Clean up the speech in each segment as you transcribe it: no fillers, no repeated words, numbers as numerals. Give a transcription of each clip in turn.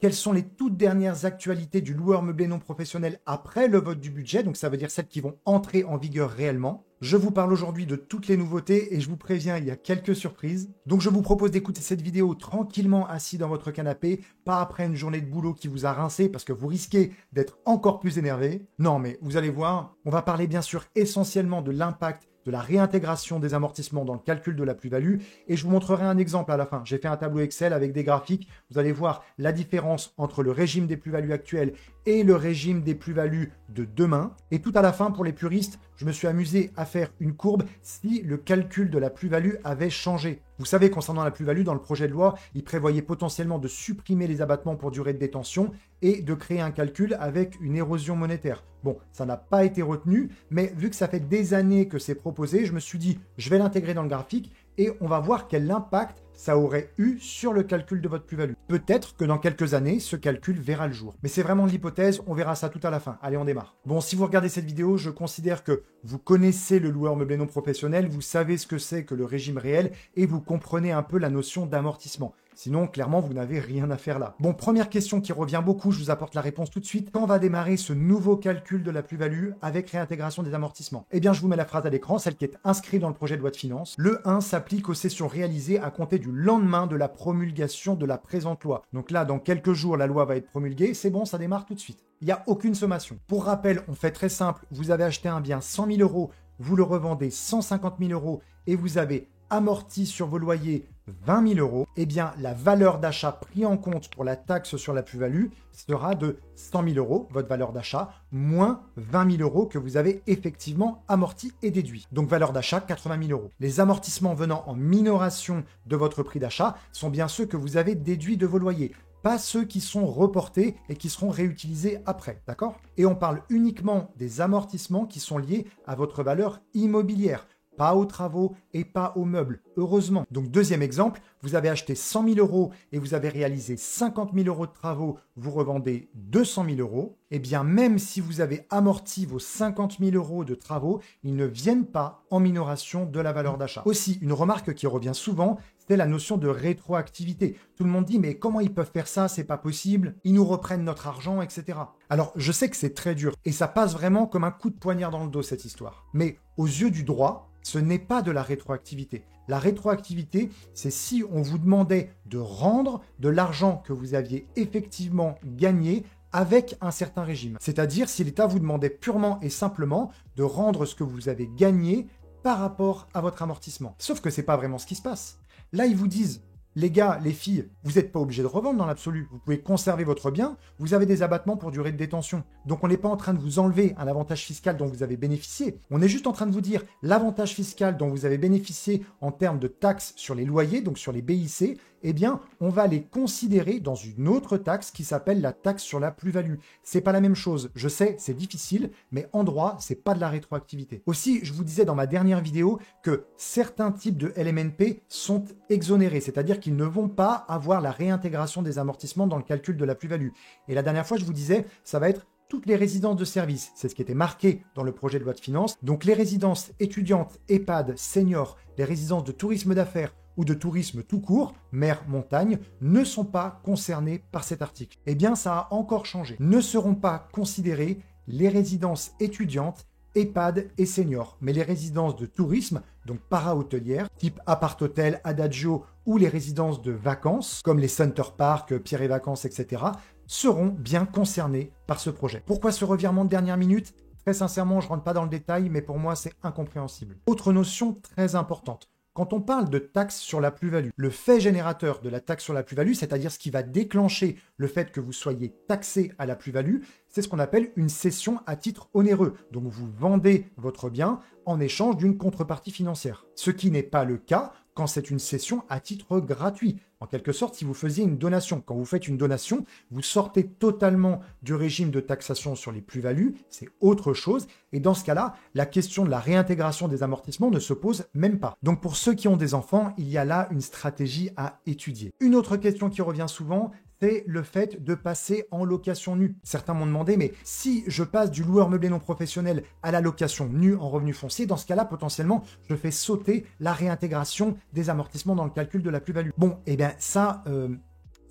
quelles sont les toutes dernières actualités du loueur meublé non professionnel après le vote du budget, donc ça veut dire celles qui vont entrer en vigueur réellement. Je vous parle aujourd'hui de toutes les nouveautés et je vous préviens, il y a quelques surprises. Donc je vous propose d'écouter cette vidéo tranquillement assis dans votre canapé, pas après une journée de boulot qui vous a rincé parce que vous risquez d'être encore plus énervé. Non mais vous allez voir, on va parler bien sûr essentiellement de l'impact de la réintégration des amortissements dans le calcul de la plus-value et je vous montrerai un exemple à la fin. J'ai fait un tableau Excel avec des graphiques. Vous allez voir la différence entre le régime des plus-values actuelles et le régime des plus-values de demain. Et tout à la fin, pour les puristes, je me suis amusé à faire une courbe si le calcul de la plus-value avait changé. Vous savez, concernant la plus-value, dans le projet de loi, il prévoyait potentiellement de supprimer les abattements pour durée de détention et de créer un calcul avec une érosion monétaire. Bon, ça n'a pas été retenu, mais vu que ça fait des années que c'est proposé, je me suis dit, je vais l'intégrer dans le graphique et on va voir quel impact ça aurait eu sur le calcul de votre plus-value. Peut-être que dans quelques années, ce calcul verra le jour. Mais c'est vraiment de l'hypothèse, on verra ça tout à la fin. Allez, on démarre. Bon, si vous regardez cette vidéo, je considère que vous connaissez le loueur meublé non professionnel, vous savez ce que c'est que le régime réel et vous comprenez un peu la notion d'amortissement. Sinon, clairement, vous n'avez rien à faire là. Bon, première question qui revient beaucoup, je vous apporte la réponse tout de suite. Quand va démarrer ce nouveau calcul de la plus-value avec réintégration des amortissements? Eh bien, je vous mets la phrase à l'écran, celle qui est inscrite dans le projet de loi de finances. Le 1 s'applique aux sessions réalisées à compter du lendemain de la promulgation de la présente loi. Donc là, dans quelques jours, la loi va être promulguée. C'est bon, ça démarre tout de suite. Il n'y a aucune sommation. Pour rappel, on fait très simple. Vous avez acheté un bien 100 000 euros, vous le revendez 150 000 euros et vous avez amorti sur vos loyers 20 000 euros, eh bien, la valeur d'achat prise en compte pour la taxe sur la plus-value sera de 100 000 euros, votre valeur d'achat, moins 20 000 euros que vous avez effectivement amorti et déduit. Donc, valeur d'achat, 80 000 euros. Les amortissements venant en minoration de votre prix d'achat sont bien ceux que vous avez déduits de vos loyers, pas ceux qui sont reportés et qui seront réutilisés après, d'accord? Et on parle uniquement des amortissements qui sont liés à votre valeur immobilière, pas aux travaux et pas aux meubles, heureusement. Donc deuxième exemple, vous avez acheté 100 000 euros et vous avez réalisé 50 000 euros de travaux, vous revendez 200 000 euros. Eh bien, même si vous avez amorti vos 50 000 euros de travaux, ils ne viennent pas en minoration de la valeur d'achat. Aussi, une remarque qui revient souvent, c'est la notion de rétroactivité. Tout le monde dit, mais comment ils peuvent faire ça? C'est pas possible. Ils nous reprennent notre argent, etc. Alors, je sais que c'est très dur et ça passe vraiment comme un coup de poignard dans le dos, cette histoire. Mais aux yeux du droit, ce n'est pas de la rétroactivité. La rétroactivité, c'est si on vous demandait de rendre de l'argent que vous aviez effectivement gagné avec un certain régime. C'est-à-dire si l'État vous demandait purement et simplement de rendre ce que vous avez gagné par rapport à votre amortissement. Sauf que c'est pas vraiment ce qui se passe. Là, ils vous disent, les gars, les filles, vous n'êtes pas obligés de revendre dans l'absolu. Vous pouvez conserver votre bien, vous avez des abattements pour durée de détention. Donc on n'est pas en train de vous enlever un avantage fiscal dont vous avez bénéficié. On est juste en train de vous dire l'avantage fiscal dont vous avez bénéficié en termes de taxes sur les loyers, donc sur les BIC, eh bien, on va les considérer dans une autre taxe qui s'appelle la taxe sur la plus-value. C'est pas la même chose. Je sais, c'est difficile, mais en droit, c'est pas de la rétroactivité. Aussi, je vous disais dans ma dernière vidéo que certains types de LMNP sont exonérés, c'est-à-dire qu'ils ne vont pas avoir la réintégration des amortissements dans le calcul de la plus-value. Et la dernière fois, je vous disais, ça va être toutes les résidences de service. C'est ce qui était marqué dans le projet de loi de finances. Donc les résidences étudiantes, EHPAD, seniors, les résidences de tourisme d'affaires ou de tourisme tout court, mer, montagne, ne sont pas concernés par cet article. Eh bien, ça a encore changé. Ne seront pas considérées les résidences étudiantes, EHPAD et seniors, mais les résidences de tourisme, donc para-hôtelières, type appart-hôtel, adagio ou les résidences de vacances, comme les Center Park, Pierre et Vacances, etc., seront bien concernées par ce projet. Pourquoi ce revirement de dernière minute? Très sincèrement, je ne rentre pas dans le détail, mais pour moi, c'est incompréhensible. Autre notion très importante. Quand on parle de taxe sur la plus-value, le fait générateur de la taxe sur la plus-value, c'est-à-dire ce qui va déclencher le fait que vous soyez taxé à la plus-value, c'est ce qu'on appelle une cession à titre onéreux. Donc vous vendez votre bien en échange d'une contrepartie financière. Ce qui n'est pas le cas quand c'est une cession à titre gratuit. En quelque sorte, si vous faisiez une donation. Quand vous faites une donation, vous sortez totalement du régime de taxation sur les plus-values, c'est autre chose. Et dans ce cas-là, la question de la réintégration des amortissements ne se pose même pas. Donc pour ceux qui ont des enfants, il y a là une stratégie à étudier. Une autre question qui revient souvent, c'est le fait de passer en location nue. Certains m'ont demandé, mais si je passe du loueur meublé non professionnel à la location nue en revenu foncier, dans ce cas-là, potentiellement, je fais sauter la réintégration des amortissements dans le calcul de la plus-value. Bon, eh bien ça,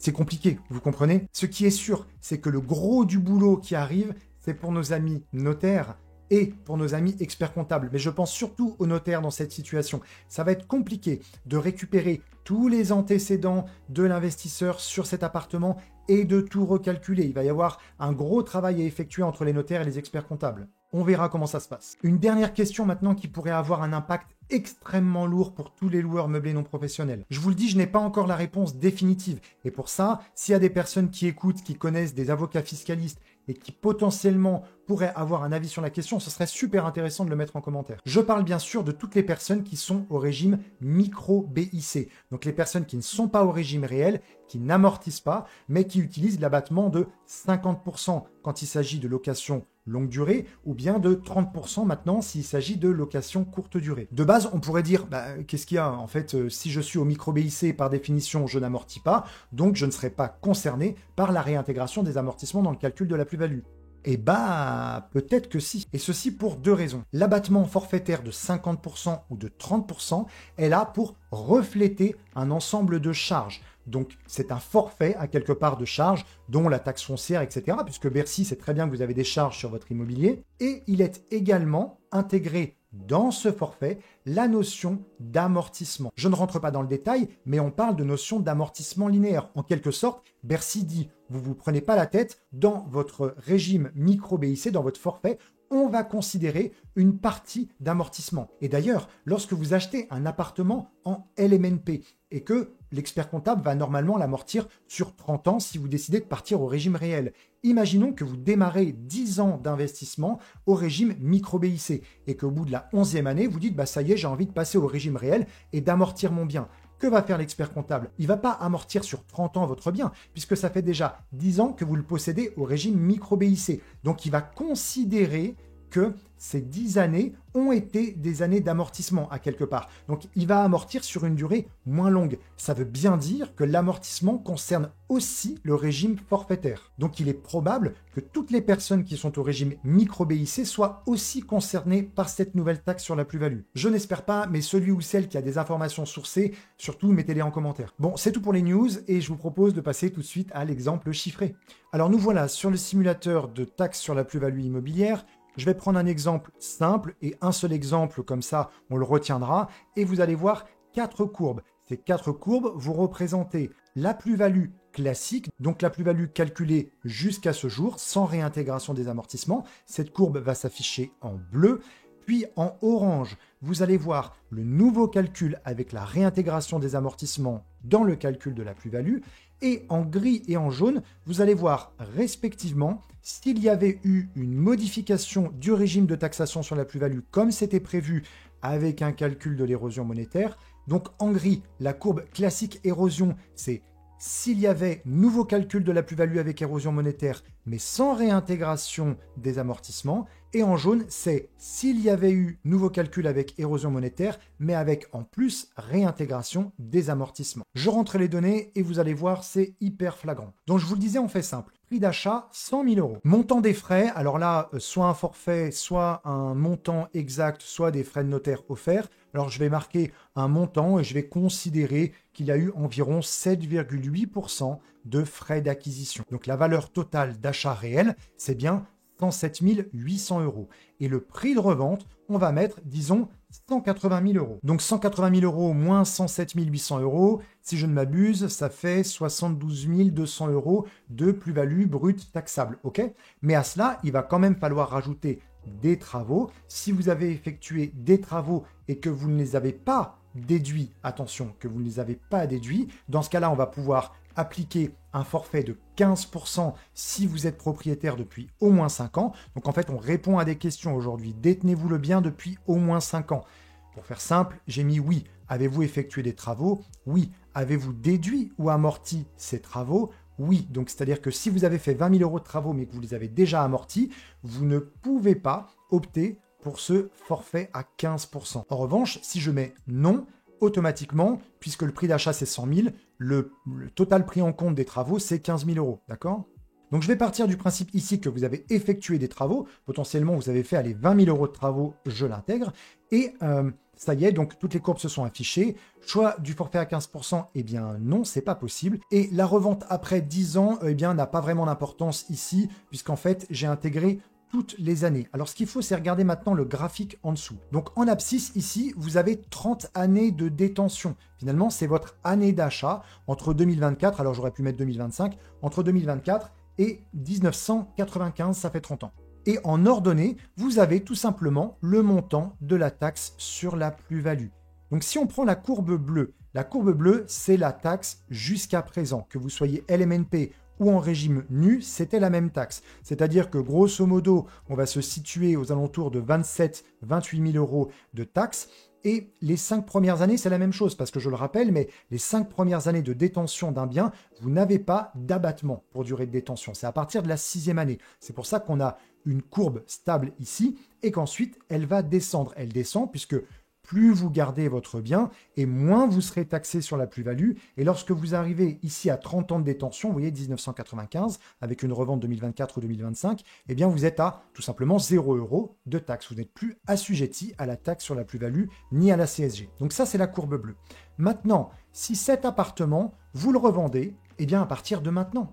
C'est compliqué, vous comprenez? Ce qui est sûr, c'est que le gros du boulot qui arrive, c'est pour nos amis notaires et pour nos amis experts comptables. Mais je pense surtout aux notaires dans cette situation. Ça va être compliqué de récupérer tous les antécédents de l'investisseur sur cet appartement et de tout recalculer. Il va y avoir un gros travail à effectuer entre les notaires et les experts comptables. On verra comment ça se passe. Une dernière question maintenant qui pourrait avoir un impact extrêmement lourd pour tous les loueurs meublés non professionnels. Je vous le dis, je n'ai pas encore la réponse définitive. Et pour ça, s'il y a des personnes qui écoutent, qui connaissent des avocats fiscalistes et qui potentiellement pourraient avoir un avis sur la question, ce serait super intéressant de le mettre en commentaire. Je parle bien sûr de toutes les personnes qui sont au régime micro-BIC. Donc les personnes qui ne sont pas au régime réel, qui n'amortissent pas, mais qui utilisent l'abattement de 50% quand il s'agit de location longue durée, ou bien de 30% maintenant s'il s'agit de location courte durée. De base, on pourrait dire, qu'est-ce qu'il y a? En fait, si je suis au micro-BIC, par définition, je n'amortis pas, donc je ne serai pas concerné par la réintégration des amortissements dans le calcul de la plus-value. Eh peut-être que si. Et ceci pour deux raisons. L'abattement forfaitaire de 50% ou de 30% est là pour refléter un ensemble de charges. Donc, c'est un forfait à quelque part de charges, dont la taxe foncière, etc. Puisque Bercy sait très bien que vous avez des charges sur votre immobilier. Et il est également intégré dans ce forfait la notion d'amortissement. Je ne rentre pas dans le détail, mais on parle de notion d'amortissement linéaire. En quelque sorte, Bercy dit, vous ne vous prenez pas la tête, dans votre régime micro-BIC, dans votre forfait, on va considérer une partie d'amortissement. Et d'ailleurs, lorsque vous achetez un appartement en LMNP et que l'expert comptable va normalement l'amortir sur 30 ans si vous décidez de partir au régime réel. Imaginons que vous démarrez 10 ans d'investissement au régime micro-BIC et qu'au bout de la 11e année, vous dites ça y est, j'ai envie de passer au régime réel et d'amortir mon bien. Que va faire l'expert comptable? Il ne va pas amortir sur 30 ans votre bien, puisque ça fait déjà 10 ans que vous le possédez au régime micro-BIC. Donc il va considérer que ces 10 années ont été des années d'amortissement à quelque part. Donc il va amortir sur une durée moins longue. Ça veut bien dire que l'amortissement concerne aussi le régime forfaitaire. Donc il est probable que toutes les personnes qui sont au régime micro-BIC soient aussi concernées par cette nouvelle taxe sur la plus-value. Je n'espère pas, mais celui ou celle qui a des informations sourcées, surtout mettez-les en commentaire. Bon, c'est tout pour les news et je vous propose de passer tout de suite à l'exemple chiffré. Alors nous voilà sur le simulateur de taxe sur la plus-value immobilière. Je vais prendre un exemple simple et un seul exemple, comme ça on le retiendra, et vous allez voir 4 courbes. Ces 4 courbes, vous représentez la plus-value classique, donc la plus-value calculée jusqu'à ce jour, sans réintégration des amortissements. Cette courbe va s'afficher en bleu. Puis en orange, vous allez voir le nouveau calcul avec la réintégration des amortissements dans le calcul de la plus-value. Et en gris et en jaune, vous allez voir respectivement s'il y avait eu une modification du régime de taxation sur la plus-value comme c'était prévu avec un calcul de l'érosion monétaire. Donc en gris, la courbe classique érosion, c'est s'il y avait nouveau calcul de la plus-value avec érosion monétaire, mais sans réintégration des amortissements. Et en jaune, c'est s'il y avait eu nouveau calcul avec érosion monétaire, mais avec en plus réintégration des amortissements. Je rentre les données et vous allez voir, c'est hyper flagrant. Donc je vous le disais, on fait simple. Prix d'achat, 100 000 €. Montant des frais, alors là, soit un forfait, soit un montant exact, soit des frais de notaire offerts. Alors je vais marquer un montant et je vais considérer qu'il y a eu environ 7,8% de frais d'acquisition. Donc la valeur totale d'achat réel, c'est bien 107 800 €. Et le prix de revente, on va mettre, disons, 180 000 €. Donc 180 000 € moins 107 800 €, si je ne m'abuse, ça fait 72 200 € de plus-value brute taxable. Ok ? Mais à cela, il va quand même falloir rajouter des travaux. Si vous avez effectué des travaux et que vous ne les avez pas déduits, attention, que vous ne les avez pas déduits, dans ce cas-là, on va pouvoir appliquer un forfait de 15% si vous êtes propriétaire depuis au moins 5 ans. Donc en fait, on répond à des questions aujourd'hui. Détenez-vous le bien depuis au moins 5 ans. Pour faire simple, j'ai mis oui. Avez-vous effectué des travaux? Oui. Avez-vous déduit ou amorti ces travaux? Oui. Donc c'est-à-dire que si vous avez fait 20 000 € de travaux mais que vous les avez déjà amortis, vous ne pouvez pas opter pour ce forfait à 15%. En revanche, si je mets non, automatiquement, puisque le prix d'achat c'est 100 000, le total pris en compte des travaux c'est 15 000 €, d'accord? Donc je vais partir du principe ici que vous avez effectué des travaux, potentiellement vous avez fait allez, 20 000 € de travaux, je l'intègre, et ça y est, donc toutes les courbes se sont affichées. Choix du forfait à 15%, eh bien non, c'est pas possible. Et la revente après 10 ans, eh bien n'a pas vraiment d'importance ici, puisqu'en fait j'ai intégré toutes les années. Alors ce qu'il faut, c'est regarder maintenant le graphique en dessous. Donc en abscisse, ici, vous avez 30 années de détention. Finalement, c'est votre année d'achat entre 2024, alors j'aurais pu mettre 2025, entre 2024 et 1995, ça fait 30 ans. Et en ordonnée, vous avez tout simplement le montant de la taxe sur la plus-value. Donc si on prend la courbe bleue, c'est la taxe jusqu'à présent, que vous soyez LMNP ou en régime nu, c'était la même taxe. C'est-à-dire que grosso modo, on va se situer aux alentours de 27-28 000 € de taxes. Et les 5 premières années, c'est la même chose, parce que je le rappelle, mais les 5 premières années de détention d'un bien, vous n'avez pas d'abattement pour durée de détention. C'est à partir de la 6e année. C'est pour ça qu'on a une courbe stable ici, et qu'ensuite, elle va descendre. Elle descend puisque plus vous gardez votre bien, et moins vous serez taxé sur la plus-value. Et lorsque vous arrivez ici à 30 ans de détention, vous voyez 1995, avec une revente 2024 ou 2025, eh bien vous êtes à tout simplement 0 € de taxe. Vous n'êtes plus assujetti à la taxe sur la plus-value, ni à la CSG. Donc ça, c'est la courbe bleue. Maintenant, si cet appartement, vous le revendez, eh bien à partir de maintenant,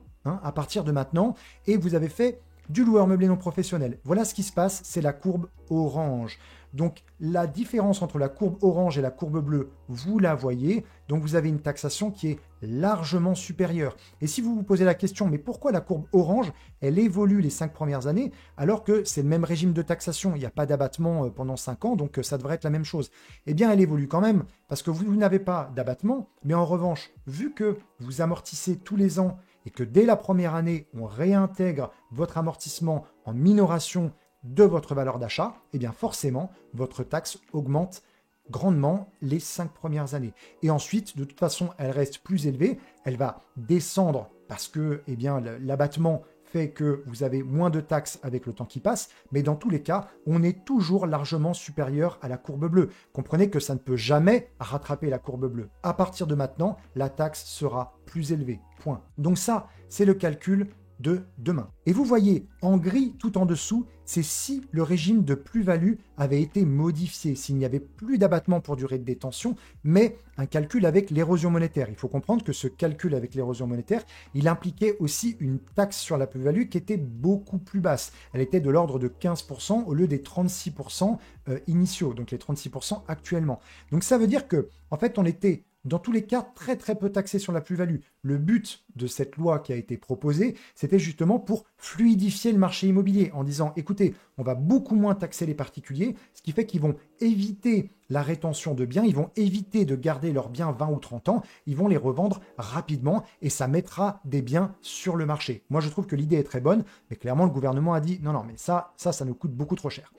et vous avez fait du loueur meublé non professionnel. Voilà ce qui se passe, c'est la courbe orange. Donc la différence entre la courbe orange et la courbe bleue, vous la voyez. Donc vous avez une taxation qui est largement supérieure. Et si vous vous posez la question, mais pourquoi la courbe orange, elle évolue les 5 premières années, alors que c'est le même régime de taxation, il n'y a pas d'abattement pendant 5 ans, donc ça devrait être la même chose. Eh bien elle évolue quand même, parce que vous n'avez pas d'abattement, mais en revanche, vu que vous amortissez tous les ans, et que dès la première année, on réintègre votre amortissement en minoration de votre valeur d'achat, eh bien forcément, votre taxe augmente grandement les 5 premières années. Et ensuite, de toute façon, elle reste plus élevée, elle va descendre parce que eh bien, l'abattement fait que vous avez moins de taxes avec le temps qui passe, mais dans tous les cas, on est toujours largement supérieur à la courbe bleue. Comprenez que ça ne peut jamais rattraper la courbe bleue. À partir de maintenant, la taxe sera plus élevée. Point. Donc ça, c'est le calcul de demain. Et vous voyez, en gris tout en dessous, c'est si le régime de plus-value avait été modifié, s'il n'y avait plus d'abattement pour durée de détention, mais un calcul avec l'érosion monétaire. Il faut comprendre que ce calcul avec l'érosion monétaire, il impliquait aussi une taxe sur la plus-value qui était beaucoup plus basse. Elle était de l'ordre de 15% au lieu des 36% initiaux, donc les 36% actuellement. Donc ça veut dire que, en fait, on était dans tous les cas, très très peu taxé sur la plus-value. Le but de cette loi qui a été proposée, c'était justement pour fluidifier le marché immobilier en disant, écoutez, on va beaucoup moins taxer les particuliers, ce qui fait qu'ils vont éviter la rétention de biens, ils vont éviter de garder leurs biens 20 ou 30 ans, ils vont les revendre rapidement et ça mettra des biens sur le marché. Moi, je trouve que l'idée est très bonne, mais clairement, le gouvernement a dit, non, mais ça nous coûte beaucoup trop cher.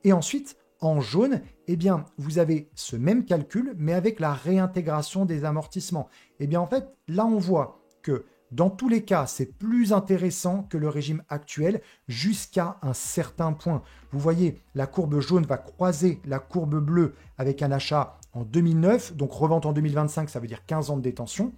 Et ensuite, en jaune, eh bien, vous avez ce même calcul, mais avec la réintégration des amortissements. Eh bien, en fait, là, on voit que dans tous les cas, c'est plus intéressant que le régime actuel jusqu'à un certain point. Vous voyez, la courbe jaune va croiser la courbe bleue avec un achat en 2009, donc revente en 2025, ça veut dire 15 ans de détention.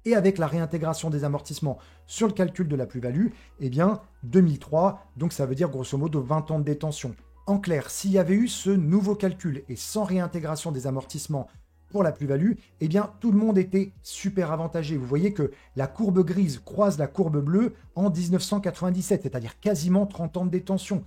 Et avec la réintégration des amortissements sur le calcul de la plus-value, eh bien, 2003, donc ça veut dire grosso modo 20 ans de détention. En clair, s'il y avait eu ce nouveau calcul et sans réintégration des amortissements pour la plus-value, eh bien tout le monde était super avantagé. Vous voyez que la courbe grise croise la courbe bleue en 1997, c'est-à-dire quasiment 30 ans de détention.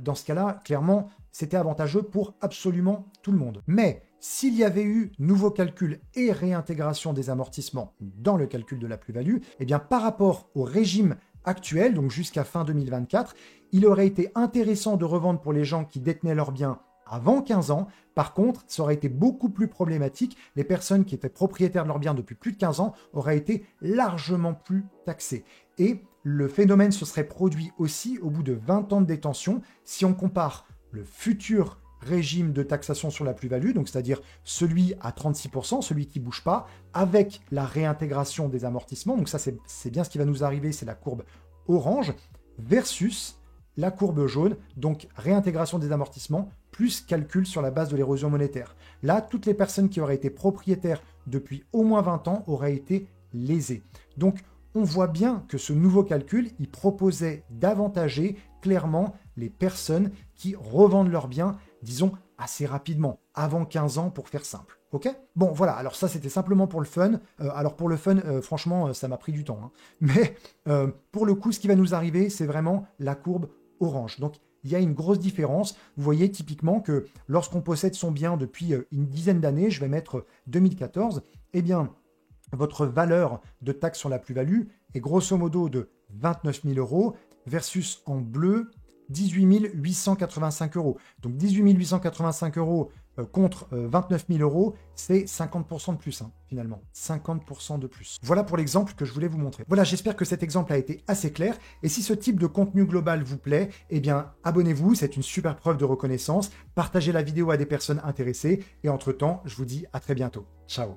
Dans ce cas-là, clairement, c'était avantageux pour absolument tout le monde. Mais s'il y avait eu nouveau calcul et réintégration des amortissements dans le calcul de la plus-value, eh bien par rapport au régime actuel, donc jusqu'à fin 2024, il aurait été intéressant de revendre pour les gens qui détenaient leurs biens avant 15 ans. Par contre, ça aurait été beaucoup plus problématique. Les personnes qui étaient propriétaires de leurs biens depuis plus de 15 ans auraient été largement plus taxées. Et le phénomène se serait produit aussi au bout de 20 ans de détention. Si on compare le futur régime de taxation sur la plus-value, donc c'est-à-dire celui à 36%, celui qui ne bouge pas, avec la réintégration des amortissements, donc ça c'est bien ce qui va nous arriver, c'est la courbe orange, versus la courbe jaune, donc réintégration des amortissements, plus calcul sur la base de l'érosion monétaire. Là, toutes les personnes qui auraient été propriétaires depuis au moins 20 ans auraient été lésées. Donc, on voit bien que ce nouveau calcul, il proposait d'avantager clairement les personnes qui revendent leurs biens, disons, assez rapidement, avant 15 ans pour faire simple. Ok? Bon, voilà, alors ça c'était simplement pour le fun. Alors pour le fun, franchement, ça m'a pris du temps, hein. Mais pour le coup, ce qui va nous arriver, c'est vraiment la courbe orange. Donc il y a une grosse différence. Vous voyez typiquement que lorsqu'on possède son bien depuis une dizaine d'années, je vais mettre 2014, eh bien, votre valeur de taxe sur la plus-value est grosso modo de 29 000 euros versus en bleu 18 885 euros. Donc 18 885 euros contre 29 000 euros, c'est 50% de plus, hein, finalement. 50% de plus. Voilà pour l'exemple que je voulais vous montrer. Voilà, j'espère que cet exemple a été assez clair. Et si ce type de contenu global vous plaît, eh bien, abonnez-vous, c'est une super preuve de reconnaissance. Partagez la vidéo à des personnes intéressées. Et entre-temps, je vous dis à très bientôt. Ciao.